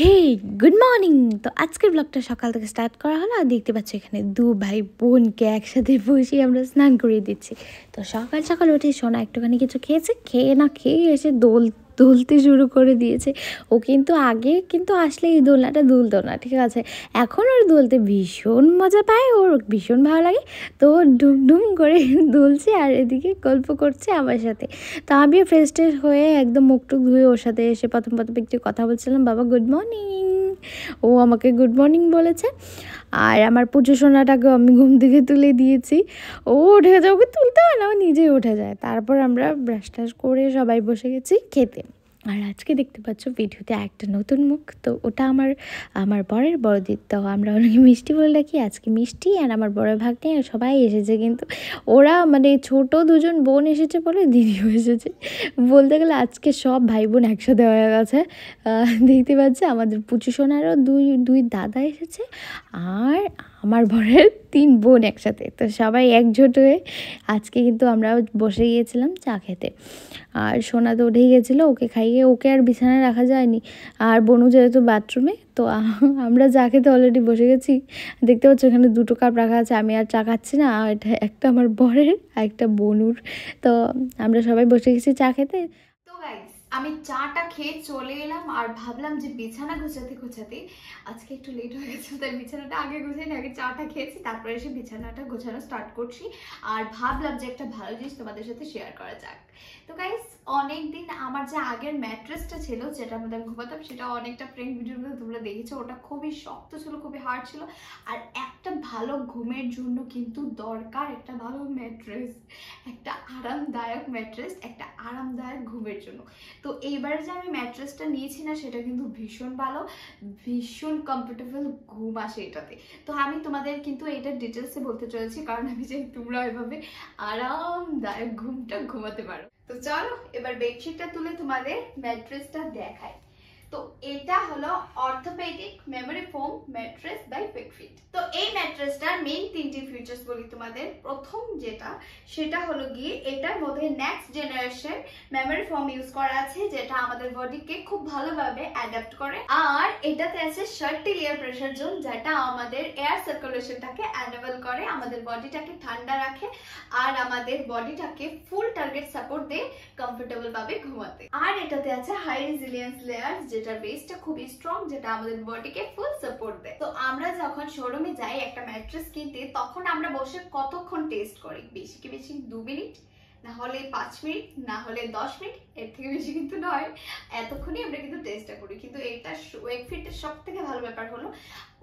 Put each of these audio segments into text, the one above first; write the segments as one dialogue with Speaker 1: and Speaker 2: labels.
Speaker 1: হে good morning. তো আজকের ব্লগটা সকাল থেকে স্টার্ট করা হলো আর দেখতে পাচ্ছ এখানে দু ভাই বোনকে একসাথে বসিয়ে আমরা স্নান করিয়ে দিচ্ছি। তো সকাল সকাল উঠে সোনা একটুখানি কিছু খেয়েছে, খেয়ে না খেয়ে এসে দুলতে শুরু করে দিয়েছে। ও কিন্তু আগে কিন্তু আসলে এই দোলনাটা দুলতো না, ঠিক আছে। এখন ওর দুলতে ভীষণ মজা পায়, ওর ভীষণ ভালো লাগে। তো ও ডুম করে দুলছে আর এদিকে গল্প করছে আমার সাথে। তো আমিও ফ্রেশ ট্রেশ হয়ে একদম মুখ টুক ধুয়ে ওর সাথে এসে প্রথম একটু কথা বলছিলাম, বাবা গুড মর্নিং। ও আমাকে গুড মর্নিং বলেছে। আর আমার পুজো সোনাটাকে আমি ঘুম থেকে তুলে দিয়েছি। ও উঠে যায়, ওকে তুলতে হয় না, ও নিজেই উঠে যায়। তারপর আমরা ব্রাশ টাশ করে সবাই বসে গেছি খেতে। আর আজকে দেখতে পাচ্ছ ভিডিওতে একটা নতুন মুখ, তো ওটা আমার বরের বড়দির। তো আমরা অনেকে মিষ্টি বলে ডাকি, আজকে মিষ্টি আর আমার বড় ভাগ্নে সবাই এসেছে। কিন্তু ওরা মানে ছোট দুজন বোন এসেছে বলে দিদিও এসেছে, বলতে গেলে আজকে সব ভাই বোন একসাথে হয়ে গেছে। দেখতে পাচ্ছে আমাদের পুচু সোনারও দুই দাদা এসেছে আর আমার বরের 3 বোন একসাথে। তো সবাই একজোট হয়ে আজকে কিন্তু আমরা বসে গিয়েছিলাম চা খেতে। আর সোনা তো উঠেই গেছিলো, ওকে খাইয়ে ওকে আর বিছানায় রাখা যায়নি। আর বনু যেহেতু বাথরুমে, তো আমরা চা খেতে অলরেডি বসে গেছি। দেখতে পাচ্ছ এখানে 2টো কাপ রাখা আছে, আমি আর চা খাচ্ছি না, এটা একটা আমার বরের আর একটা বনুর। তো আমরা সবাই বসে গেছি চা খেতে।
Speaker 2: তো গাইস, আমি চাটা খেয়ে চলে এলাম আর ভাবলাম যে বিছানা গোছাতে আজকে একটু লেট হয়ে গেছে, তাই বিছানাটা আগে গুছাই না, আগে চাটা খেয়েছি তারপরে এসে বিছানাটা গোছানো স্টার্ট করছি। আর ভাবলাম যে একটা ভালো জিনিস তোমাদের সাথে শেয়ার করা যাক। তো গাইস, অনেকদিন আমার যে আগের ম্যাট্রেসটা ছিল, যেটার মধ্যে আমি ঘুমাতাম, সেটা অনেকটা প্রেম ভিডিওর মধ্যে তোমরা দেখেছো, ওটা খুবই শক্ত ছিল, খুবই হার্ড ছিল। আর একটা ভালো ঘুমের জন্য কিন্তু দরকার একটা ভালো ম্যাট্রেস, একটা আরামদায়ক ম্যাট্রেস, একটা আরামদায়ক ঘুমের জন্য। তো এইবারে যে আমি ম্যাট্রেসটা নিয়েছি না, সেটা কিন্তু ভীষণ ভালো, ভীষণ কমফোর্টেবল ঘুম আসে এটাতে। তো আমি তোমাদের কিন্তু এটা ডিটেলসে বলতে চলেছি, কারণ আমি চাই তোমরা এভাবে আরামদায়ক ঘুমটা ঘুমাতে পারো। তো চলো এবার বেডশিটটা তুলে তোমাদের ম্যাট্রেসটা দেখাই। তো এটা হলো orthopaedic memory foam mattress by Wakefit. তো এই ম্যাট্রেসটার মেইন 3টি ফিচার্স বলি তোমাদের। প্রথম যেটা, সেটা হলো গিয়ে এটার মধ্যে next generation memory foam use করা আছে, যেটা আমাদের বডিকে খুব ভালোভাবে অ্যাডাপ্ট করে। আর এটাতে আছে 30 লেয়ার প্রেসার জোন, যেটা আমাদের এয়ার সার্কুলেশনটাকে এনেবল করে, আমাদের বডিটাকে ঠান্ডা রাখে আর আমাদের বডিটাকে ফুল টার্গেট সাপোর্ট দেয় কমফোর্টেবল ভাবে ঘুমাতে। আর এটাতে আছে হাই রেজিলিয়েন্স লেয়ার, যেটার বেসটা খুবই স্ট্রং, যেটা আমাদের বডিকে ফুল সাপোর্ট দেয়। তো আমরা যখন শোরুমে যাই একটা ম্যাট্রেস কিনতে, তখন আমরা বসে কতক্ষণ টেস্ট করি? বেশি কি বেশি 2 মিনিট, না হলে 5 মিনিট, না হলে 10 মিনিট, এর থেকে বেশি কিন্তু নয়। এতক্ষণই আমরা কিন্তু টেস্টটা করি। কিন্তু এটা ওয়েকফিটের সব থেকে ভালো ব্যাপার হলো,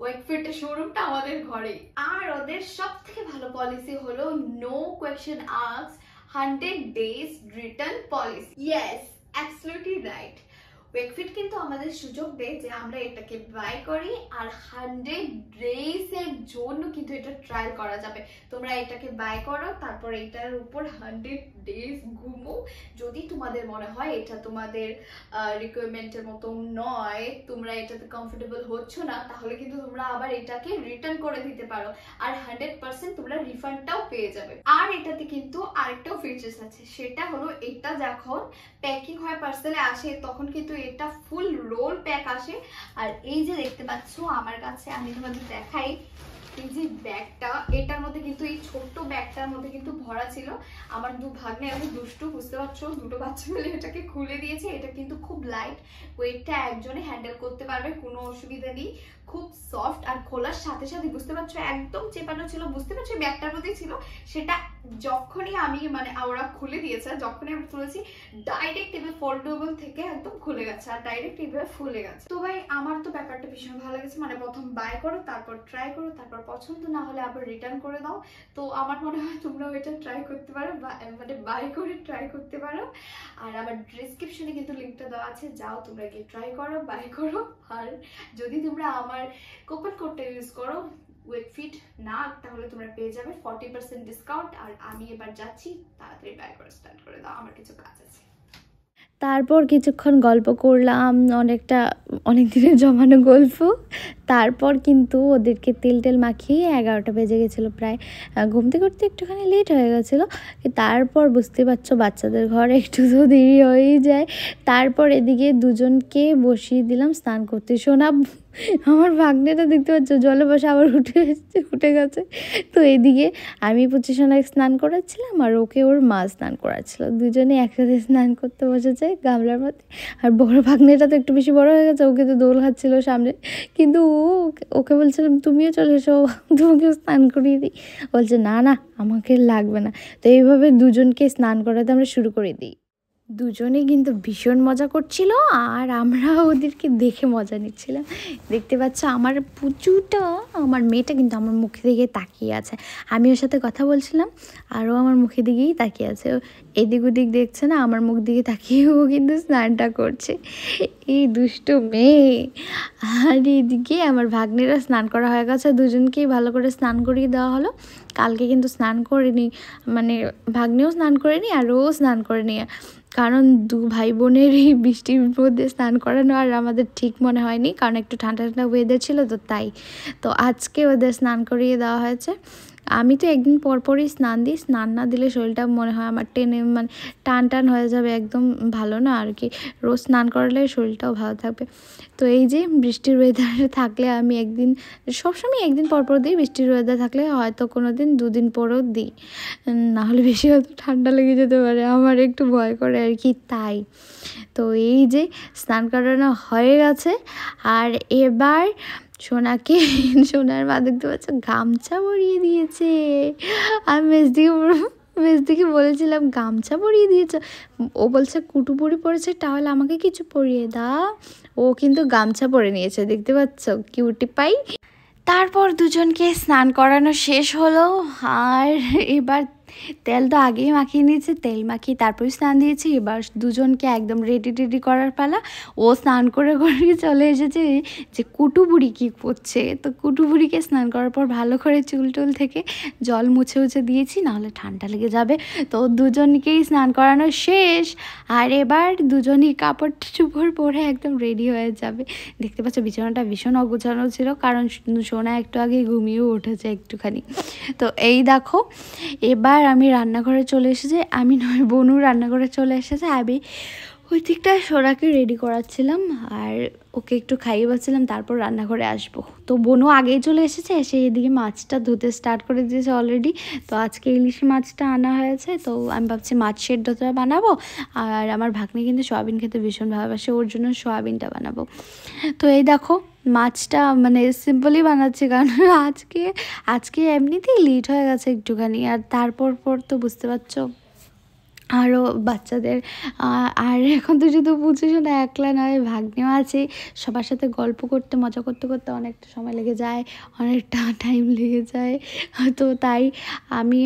Speaker 2: ওয়েকফিটের শোরুমটা আমাদের ঘরেই। আর ওদের সব থেকে ভালো পলিসি হলো no question asked, 100 days return policy. Yes, absolutely right. Wakefit কিন্তু আমাদের সুযোগ দেয় যে আমরা এটাকে বাই করি আর 100 days এর জন্য কিন্তু এটা ট্রায়াল করা যাবে। তোমরা এটাকে বাই করো, তারপর এটার উপর 100 days ঘুমো। যদি তোমাদের মনে হয় এটা তোমাদের রিকোয়ারমেন্টের মতো নয়, তোমরা এটাতে কমফোর্টেবল হচ্ছ না, তাহলে কিন্তু তোমরা আবার এটাকে রিটার্ন করে দিতে পারো আর 100% তোমরা রিফান্ডটাও পেয়ে যাবে। আর এটাতে কিন্তু আরেকটাও ফিচার্স আছে, সেটা হলো এটা যখন প্যাকিং হয় পার্সেলে আসে, তখন কিন্তু এটা ফুল রোল প্যাক আসে। আর এই যে দেখতে পাচ্ছ আমার কাছে, আমি তোমাদের দেখাই, এই যে ব্যাগটা, এটার মধ্যে কিন্তু এই ছোট্ট ব্যাগটার মধ্যে কিন্তু ভরা ছিল। আমার 2 ভাগ্নে এত দুষ্টু, বুঝতে পারছো, 2টো বাচ্চা মিলে এটাকে খুলে দিয়েছে। এটা কিন্তু খুব লাইট, ওয়েটটা একজনে হ্যান্ডেল করতে পারবে, কোনো অসুবিধা নেই, খুব সফট। আর খোলার সাথে সাথে বুঝতে পারছো একদম চেপানো ছিল, বুঝতে পারছো ব্যাগটার মধ্যেই ছিল। সেটা যখনই আমি মানে ওরা খুলে দিয়েছে, যখনই আমি তুলেছি, ডাইরেক্ট এভাবে ফোল্ডেবল থেকে একদম খুলে গেছে আর ডাইরেক্ট এভাবে ফুলে গেছে। তো ভাই আমার তো ব্যাপারটা ভীষণ ভালো লেগেছে, মানে প্রথম বাই করো, তারপর ট্রাই করো, তারপর পছন্দ না হলে আবার রিটার্ন করে দাও। তো আমার মনে হয় তোমরাও এটা ট্রাই করতে পারো, মানে বাই করে ট্রাই করতে পারো। আর আমার ডেসক্রিপশনে কিন্তু লিঙ্কটা দেওয়া আছে, যাও তোমরা গিয়ে ট্রাই করো, বাই করো। আর যদি তোমরা আমার কুপন কোডটা ইউজ করো ওয়েকফিট না, তাহলে তোমরা পেয়ে যাবে 40% ডিসকাউন্ট। আর আমি এবার যাচ্ছি, তাড়াতাড়ি বাই করা স্টার্ট করে দাও, আমার কিছু কাজ আছে।
Speaker 1: তারপর কিছুক্ষণ গল্প করলাম, অনেক দিনের জমানো গল্প। তারপর কিন্তু ওদেরকে তেল টেল মাখিয়ে 11টা বেজে গেছিলো প্রায়, ঘুম থেকে উঠতে একটুখানি লেট হয়ে গেছিলো। তারপর বুঝতে পারছো বাচ্চাদের ঘরে একটু তো দেরি হয়েই যায়। তারপর এদিকে দুজনকে বসিয়ে দিলাম স্নান করতে। সোনা আমার ভাগ্নেটা দেখতে পাচ্ছ জলে বসে আবার উঠে গেছে। তো এদিকে আমি পুচি সোনাকে স্নান করাচ্ছিলাম আর ওকে ওর মা স্নান করাচ্ছিল, দুজনে একসাথে স্নান করতে বসেছে গামলার মধ্যে। আর বড় ভাগ্নেটা তো একটু বেশি বড় হয়ে গেছে, ওকে তো দোল খাচ্ছিল সামনে, কিন্তু ওকে বলছিলাম তুমিও চলে এসো, তোমাকেও স্নান করিয়ে দিই। বলছে না না আমাকে লাগবে না। তো এইভাবে দুজনকে স্নান করাতে আমরা শুরু করে দিই। দুজনেই কিন্তু ভীষণ মজা করছিল আর আমরা ওদেরকে দেখে মজা নিচ্ছিলাম। দেখতে পাচ্ছ আমার পুচুটা, আমার মেয়েটা কিন্তু আমার মুখে দিকে তাকিয়ে আছে। আমি ওর সাথে কথা বলছিলাম আর ও আমার মুখে দিকেই তাকিয়ে আছে, এদিক ওদিক দেখছে না, আমার মুখ দিকে তাকিয়ে ও কিন্তু স্নানটা করছে। এই দুষ্টু মেয়ে। আর এদিকে আমার ভাগ্নিরা স্নান করা হয়ে গেছে, দুজনকেই ভালো করে স্নান করিয়ে দেওয়া হলো। কালকে কিন্তু স্নান করিনি, মানে ভাগ্নিও স্নান করেনি আর ও স্নান করেনি, কারণ দু ভাই বোনের এই বৃষ্টির মধ্যে স্নান করানো আর আমাদের ঠিক মনে হয়নি, কারণ একটু ঠান্ডা ঠান্ডা ওয়েদার ছিল তো তাই। তো আজকে ওদের স্নান করিয়ে দেওয়া হয়েছে। আমি তো একদিন পরপরই স্নান দিই, স্নান না দিলে শরীরটা মনে হয় আমার টেনে মানে টান টান হয়ে যাবে, একদম ভালো না আর কি। রোজ স্নান করালে শরীরটাও ভালো থাকবে। তো এই যে বৃষ্টির ওয়েদারে থাকলে আমি একদিন, সবসময় একদিন পরপর দিই, বৃষ্টির ওয়েদার থাকলে হয়তো কোনো দিন দুদিন পরেও দিই, নাহলে বেশি হয়তো ঠান্ডা লেগে যেতে পারে, আমার একটু ভয় করে আর কি তাই। তো এই যে স্নান করানো হয়ে গেছে আর এবার সোনাকে, সোনার মা দেখতে পাচ্ছ গামছা পরিয়ে দিয়েছে। আমি মেজদিকে বলেছিলাম গামছা পরিয়ে দিয়েছে, ও বলছে কুটুপুরি পরেছে তাহলে আমাকে কিছু পরিয়ে দাও। ও কিন্তু গামছা পরে নিয়েছে, দেখতে পাচ্ছ কিউটি পাই। তারপর দুজনকে স্নান করানো শেষ হলো আর এবার তেল তো আগেই মাখিয়ে নিয়েছে, তেল মাখিয়ে তারপরে স্নান দিয়েছি। এবার দুজনকে একদম রেডি টেডি করার পালা। ও স্নান করে চলে এসেছে যে কুটুবুড়ি কী করছে। তো কুটুবুড়িকে স্নান করার পর ভালো করে চুল টুল থেকে জল মুছে দিয়েছি, নাহলে ঠান্ডা লেগে যাবে। তো দুজনকেই স্নান করানো শেষ আর এবার দুজনই কাপড় চুপড় পরে একদম রেডি হয়ে যাবে। দেখতে পাচ্ছ বিছানাটা ভীষণ অগোছানো ছিল, কারণ সোনা একটু আগে ঘুমিয়েও উঠেছে একটুখানি। তো এই দেখো এবার আমি রান্নাঘরে চলে এসেছি, আমি নয় বনু রান্নাঘরে চলে এসেছে। আমি ওই দিকটা সোনাকে রেডি করাচ্ছিলাম আর ওকে একটু খাইয়ে পাচ্ছিলাম, তারপর রান্নাঘরে আসবো। তো বনু আগেই চলে এসেছে, এসে এদিকে মাছটা ধুতে স্টার্ট করে দিয়েছে অলরেডি। তো আজকে ইলিশ মাছটা আনা হয়েছে, তো আমি ভাবছি মাছ সেদ্ধটা বানাবো। আর আমার ভাগ্নি কিন্তু সয়াবিন খেতে ভীষণ ভালোবাসে, ওর জন্য সয়াবিনটা বানাবো। তো এই দেখো মাছটা মানে সিম্পলই বানাচ্ছি, কারণ আজকে এমনিতেই লেট হয়ে গেছে একটুখানি। আর তারপর তো বুঝতে পারছো আরও বাচ্চাদের, আর এখন তো শুধু বুঝিস না একলা নয়, ভাগ্নেও আছে, সবার সাথে গল্প করতে মজা করতে করতে অনেকটা সময় লেগে যায়, অনেকটা টাইম লেগে যায়। তো তাই আমি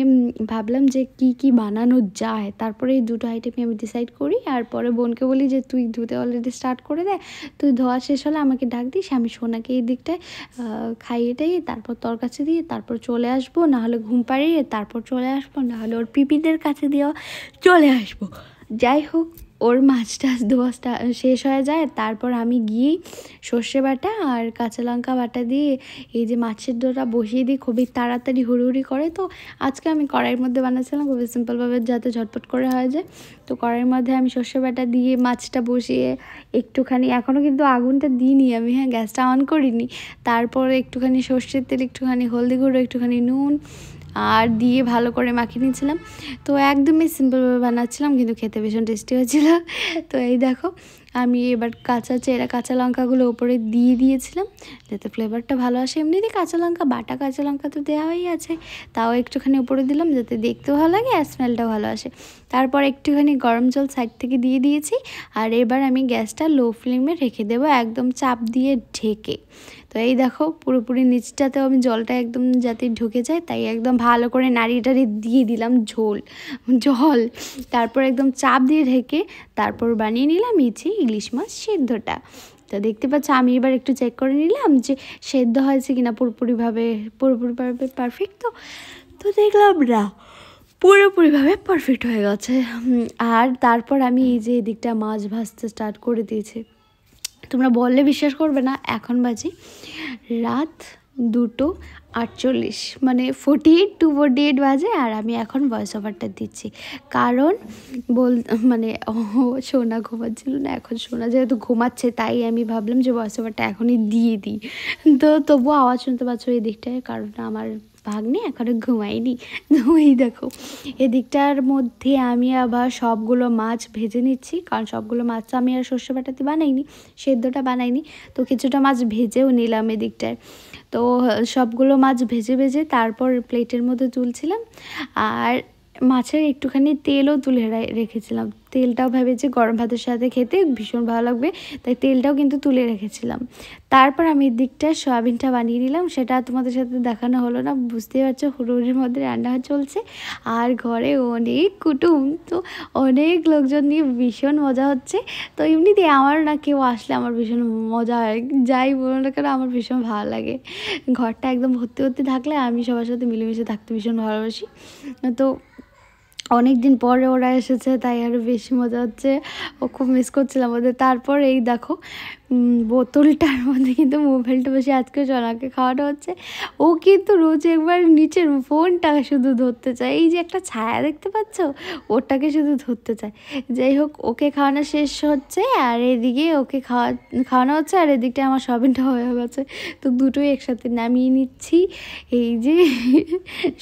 Speaker 1: ভাবলাম যে কি বানানো যায়, তারপরে এই দুটো আইটেমই আমি ডিসাইড করি। আর পরে বোনকে বলি যে তুই ধুতে অলরেডি স্টার্ট করে দে, তুই ধোয়া শেষ হলে আমাকে ডাক দিস, আমি সোনাকে এই দিকটায় খাইয়ে টাইয়ে তারপর তোর কাছে দিয়ে তারপর চলে আসবো, নাহলে ঘুম পাড়িয়ে তারপর চলে আসবো, নাহলে ওর পিপিদের কাছে দিয়েও চলে আসবো। যাই হোক ওর মাছ টাছ ধোয়া শেষ হয়ে যায়, তারপর আমি গিয়ে সর্ষে বাটা আর কাঁচা লঙ্কা বাটা দিয়ে এই যে মাছের ডোটা বসিয়ে দিই, খুবই তাড়াতাড়ি হুড়ুহুড়ি করে। তো আজকে আমি কড়াইয়ের মধ্যে বানাচ্ছিলাম খুবই সিম্পলভাবে, যাতে ঝটপট করে হয়ে যায়। তো কড়াইয়ের মধ্যে আমি সর্ষে বাটা দিয়ে মাছটা বসিয়ে একটুখানি, এখনও কিন্তু আগুনটা দিইনি আমি, হ্যাঁ গ্যাসটা অন করিনি। তারপর একটুখানি সর্ষের তেল, একটুখানি হলদি গুঁড়ো, একটুখানি নুন আর দিয়ে ভালো করে মাখিয়ে নিয়েছিলাম। তো একদমই সিম্পলভাবে বানাচ্ছিলাম, কিন্তু খেতে ভীষণ টেস্টি হয়েছিল। তো এই দেখো আমি এবার কাঁচা লঙ্কাগুলো ওপরে দিয়ে দিয়েছিলাম, যাতে ফ্লেভারটা ভালো আসে। এমনিতেই বাটা কাঁচা লঙ্কা তো দেওয়াই আছে, তাও একটুখানি উপরে দিলাম যাতে দেখতেও ভালো লাগে আর স্মেলটাও ভালো আসে। তারপর একটুখানি গরম জল সাইড থেকে দিয়ে দিয়েছি। আর এবার আমি গ্যাসটা লো ফ্লেমে রেখে দেবো, একদম চাপ দিয়ে ঢেকে। তো এই দেখো পুরোপুরি নিচটাতেও আমি জলটা একদম যাতে ঢুকে যায়, তাই একদম ভালো করে নাড়িয়ে দিয়ে দিলাম জল। তারপর একদম চাপ দিয়ে ঢেকে তারপর বানিয়ে নিলাম ইলিশ মাছ সেদ্ধটা। তো দেখতে পাচ্ছ আমি এবার একটু চেক করে নিলাম যে সেদ্ধ হয়েছে কিনা পুরোপুরিভাবে পারফেক্ট। তো দেখলাম না, পুরোপুরিভাবে পারফেক্ট হয়ে গেছে। আর তারপর আমি এই যে এদিকটা মাছ ভাজতে স্টার্ট করে দিয়েছি। তোমরা বললে বিশ্বাস করবে না, এখন বাজে রাত 2:48, মানে 48 to 48 বাজে, আর আমি এখন ভয়েস ওভারটা দিচ্ছি। কারণ মানে সোনা ঘুমাচ্ছিল না, এখন সোনা যেহেতু ঘুমাচ্ছে তাই আমি ভাবলাম যে ভয়েস ওভারটা এখনই দিয়ে দিই। তো তবুও আওয়াজ শুনতে পাচ্ছ এই দিকটায়, কারণ আমার ভাগ্নে এখনও ঘুমায়নি। তো এই দেখো এদিকটার মধ্যে আমি আবার সবগুলো মাছ ভেজে নিচ্ছি, কারণ সবগুলো মাছ তো আমি আর সর্ষে বাটাতে বানাইনি, সেদ্ধটা বানাইনি, তো কিছুটা মাছ ভেজেও নিলাম এদিকটায়। তো সবগুলো মাছ ভেজে ভেজে তারপর প্লেটের মধ্যে তুলছিলাম, আর মাছের একটুখানি তেলও তুলে রেখেছিলাম। তেলটাও ভেবেছি গরম ভাতের সাথে খেতে ভীষণ ভালো লাগবে, তাই তেলটাও কিন্তু তুলে রেখেছিলাম। তারপর আমি এদিকটা সয়াবিনটা বানিয়ে নিলাম, সেটা তোমাদের সাথে দেখানো হলো না, বুঝতেই পারছো হুড়োহুড়ির মধ্যে রান্না চলছে আর ঘরে অনেক কুটুম, তো অনেক লোকজন নিয়ে ভীষণ মজা হচ্ছে। তো এমনিতে আমার না কেউ আসলে আমার ভীষণ মজা হয়, যাই বলো না কেন আমার ভীষণ ভালো লাগে। ঘরটা একদম ভর্তি ভর্তি থাকলে আমি সবার সাথে মিলেমিশে থাকতে ভীষণ ভালোবাসি। তো অনেক দিন পরে ওরা এসেছে তাই আরও বেশি মজা হচ্ছে, ও খুব মিস করছিলাম ওদের। তারপর এই দেখো বোতলটার মধ্যে কিন্তু মোবাইলটা বসে আজকে সোনাকে খাওয়ানো হচ্ছে। ও কিন্তু রোজ একবার নিচের ফোনটা শুধু ধরতে চায়, এই যে একটা ছায়া দেখতে পাচ্ছ ওটাকে শুধু ধরতে চায়। যাই হোক ওকে খাওয়ানো শেষ হচ্ছে, আর এদিকে ওকে খাওয়ানো হচ্ছে, আর এদিকটা আমার সয়াবিনটা হয়ে গেছে, তো দুটোই একসাথে নামিয়ে নিচ্ছি। এই যে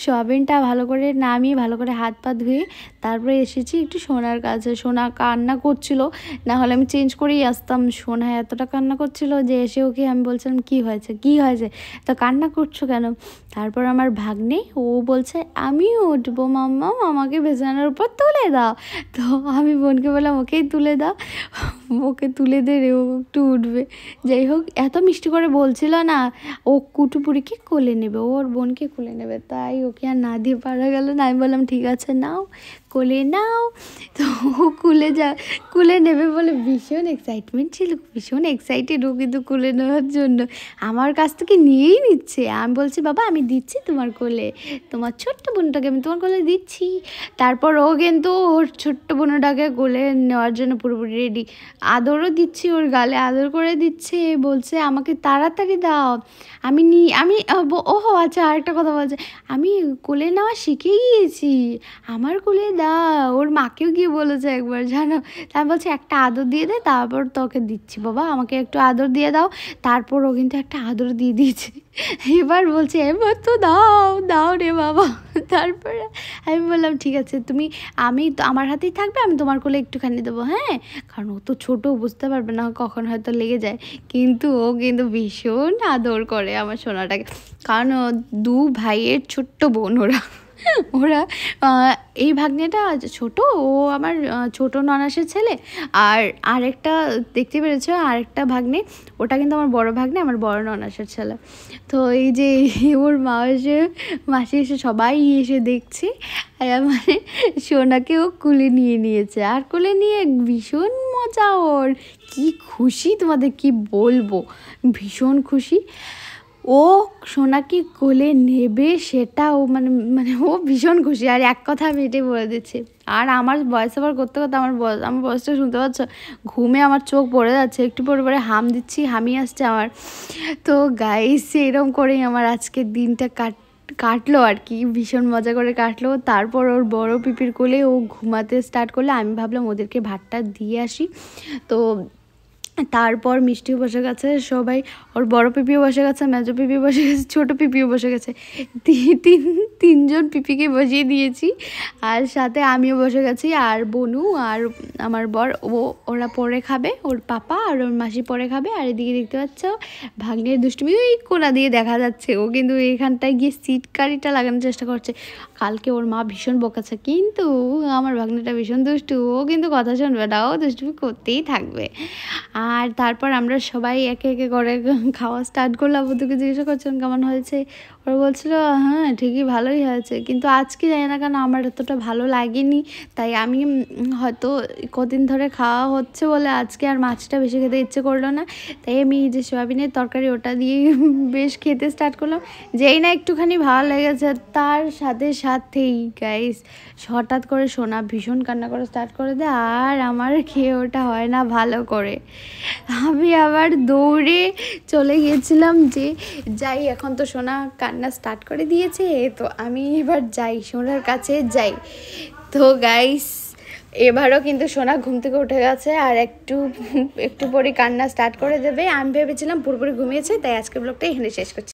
Speaker 1: সয়াবিনটা ভালো করে নামিয়ে ভালো করে হাত পা ধুয়ে তারপরে এসেছি একটু সোনার কাছে। সোনা কান্না করছিল, না হলে আমি চেঞ্জ করেই আসতাম। সোনা এতটা কান্না করছিল যে এসে ওকে আমি বলছিলাম কী হয়েছে কী হয়েছে, তো কান্না করছো কেন? তারপর আমার ভাগ্নে ও বলছে আমিও উঠবো মাম্মা, আমাকে বিছানার উপর তুলে দাও। তো আমি বোনকে বললাম ওকেই তুলে দাও, ওকে তুলে দে রে, ও একটু উঠবে। যাই হোক এত মিষ্টি করে বলছিল না, ও কুটুপুরিকে কোলে নেবে, ওর বোনকে কোলে নেবে, তাই ওকে আর না দিয়ে পারা গেল না। আমি বললাম ঠিক আছে নাও, কোলে নাও। তো ও কুলে নেবে বলে ভীষণ এক্সাইটমেন্ট ছিল, ভীষণ এক্সাইটেড ও কিন্তু কুলে নেওয়ার জন্য, আমার কাছ থেকে নিয়েই নিচ্ছে। আমি বলছি বাবা আমি দিচ্ছি তোমার কোলে, তোমার ছোট্ট বোনটাকে আমি তোমার কোলে দিচ্ছি। তারপর ও কিন্তু ওর ছোট্ট বোনটাকে কোলে নেওয়ার জন্য পুরোপুরি রেডি, আদরও দিচ্ছি, ওর গালে আদর করে দিচ্ছে, বলছে আমাকে তাড়াতাড়ি দাও। আমি ওহো আচ্ছা আরেকটা কথা বলছে, আমি কোলে নেওয়া শিখে গিয়েছি, আমার কোলে দাও। ওর মাকেও গিয়ে বলেছে একবার জানো, তাই বলছে একটা আদর দিয়ে দে তারপর তোকে দিচ্ছি বাবা, আমাকে একটু আদর দিয়ে দাও। তারপর ও কিন্তু একটা আদর দিয়ে দিয়েছে, এবার বলছে এবার তো দাও দাও রে বাবা। তারপরে আমি বললাম ঠিক আছে আমি তো আমার হাতেই থাকবে, আমি তোমার কোলে একটুখানি দেবো, হ্যাঁ, কারণ ও তো ছোটো বুঝতে পারবে না কখন হয়তো লেগে যায়, কিন্তু ও কিন্তু ভীষণ আদর করে আমার সোনাটাকে, কারণ দু ভাইয়ের ছোট্ট বোন ওরা এই ভাগ্নেটা ছোট, ও আমার ছোট ননাসের ছেলে, আর আরেকটা দেখতে পেরেছো আরেকটা ভাগ্নে, ওটা কিন্তু আমার বড় ভাগ্নে, আমার বড় ননাসের ছেলে। তো এই যে ওর মাসি এসে সবাই এসে দেখছে, মানে সোনাকে ও কুলে নিয়েছে, আর কুলে নিয়ে ভীষণ মজা, ওর কি খুশি তোমাদের কি বলবো, ভীষণ খুশি। ও সোনাকে কোলে নেবে সেটা ও মানে ও ভীষণ খুশি, আর এক কথা আমি এটাই বলে দিচ্ছি। আর আমার ভয়েস ওভার করতে করতে আমার ভয়েসটা শুনতে পাচ্ছ, ঘুমে আমার চোখ পড়ে যাচ্ছে, একটু পরে পরে হাম দিচ্ছি, হামি আসছে আমার। তো গাইস এরকম করেই আমার আজকের দিনটা কাটলো আর কি, ভীষণ মজা করে কাটলো। তারপর ওর বড় পিপির কোলে ও ঘুমাতে স্টার্ট করলে, আমি ভাবলাম ওদেরকে ভাতটা দিয়ে আসি। তো তারপর মিষ্টিও বসে গেছে, সবাই ওর বড় পিপিও বসে গেছে, মেজো পিপিও বসে গেছে, ছোটো পিপিও বসে গেছে, তিনজন পিপিকে বসিয়ে দিয়েছি, আর সাথে আমিও বসে গেছি, আর বনু আর আমার বর ওরা পরে খাবে, ওর পাপা আর ওর মাসি পরে খাবে। আর এদিকে দেখতে পাচ্ছ ভাগ্নের দুষ্টুমি ওই কোনা দিয়ে দেখা যাচ্ছে, ও কিন্তু এখানটায় গিয়ে সিট কারিটা লাগানোর চেষ্টা করছে। কালকে ওর মা ভীষণ বকেছে, কিন্তু আমার ভাগ্নেটা ভীষণ দুষ্টু, ও কিন্তু কথা শুনবে না, ও দুষ্টুমি করতেই থাকবে। আর তারপর আমরা সবাই একে একে করে খাওয়া স্টার্ট করলাম। ওদেরকে জিজ্ঞাসা করছিলাম কেমন হয়েছে, ওরা বলছিল হ্যাঁ ঠিকই ভালোই ভালোই হয়েছে, কিন্তু আজকে জানি না কেন আমার এতটা ভালো লাগেনি। তাই আমি হয়তো কদিন ধরে খাওয়া হচ্ছে বলে আজকে আর মাছটা বেশি খেতে ইচ্ছে করলো না। তাই আমি যে সয়াবিনের তরকারি ওটা দিয়ে বেশ খেতে স্টার্ট করলাম। যেই না একটুখানি ভালো লেগেছে তার সাথে সাথেই গাইস হঠাৎ করে সোনা ভীষণ কান্না করে স্টার্ট করে দেয়, আর আমার খেয়ে ওটা হয় না ভালো করে। আমি আবার দৌড়ে চলে গিয়েছিলাম যে যাই, এখন তো সোনা কান্না স্টার্ট করে দিয়েছে, তো আমি এবার যাই সোনার কাছে যাই। তো গাইস এবারও কিন্তু সোনা ঘুম থেকে উঠে গেছে আর একটু একটু পরে কান্না স্টার্ট করে দেবে। আমি ভেবেছিলাম পুরোপুরি ঘুমিয়েছে, তাই আজকের ব্লগটা এখানে শেষ করছি।